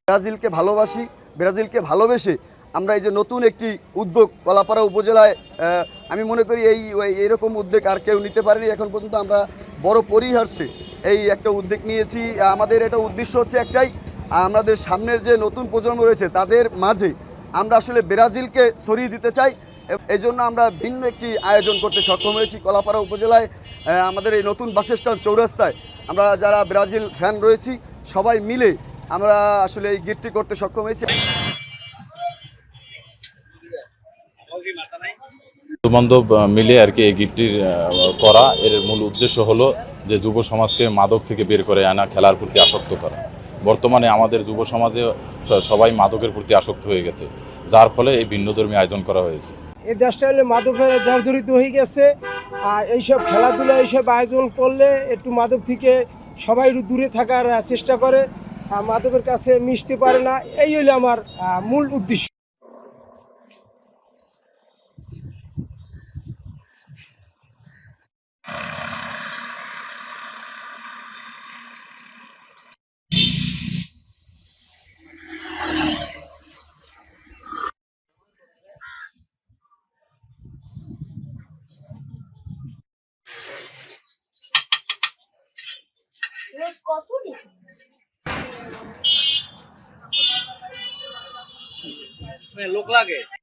ব্রাজিলকে ভালোবাসি, ব্রাজিলকে ভালোবেসে আমরা এই যে নতুন একটি উদ্যোগ কলাপাড়া উপজেলায় আমি মনে করি এইরকম উদ্যোগ আর কেউ নিতে পারেনি এখন পর্যন্ত। আমরা বড় পরিহার্যে এই একটা উদ্যোগ নিয়েছি। আমাদের এটা উদ্দেশ্য হচ্ছে একটাই, আমাদের সামনের যে নতুন প্রজন্ম রয়েছে তাদের মাঝে আমরা আসলে ব্রাজিলকে ছড়িয়ে দিতে চাই। এই জন্য আমরা ভিন্ন একটি আয়োজন করতে সক্ষম হয়েছি কলাপাড়া উপজেলায়। আমাদের এই নতুন বাস স্ট্যান্ড চৌরাস্তায় আমরা যারা ব্রাজিল ফ্যান রয়েছি সবাই মিলে আমরা আসলে এই গিফটটি করতে সক্ষম হয়েছি। বন্ধুবান্ধব মিলে আর কি এই গিফটটির করা। এর মূল উদ্দেশ্য হলো যে যুব সমাজকে মাদক থেকে বের করে আনা, খেলার প্রতি আসক্ত করা। বর্তমানে আমাদের যুব সমাজে সবাই মাদকের প্রতি আসক্ত হয়ে গেছে, যার ফলে এই ভিন্নধর্মী আয়োজন করা হয়েছে। এই দেশটা হলে মাদকের জর্জরিত হয়ে গেছে। আর এইসব খেলাধুলা এইসব আয়োজন করলে একটু মাদক থেকে সবাই দূরে থাকার চেষ্টা করে, মাদকের কাছে মিশতে পারে না। এই হলো আমার মূল উদ্দেশ্য। লোক লাগে।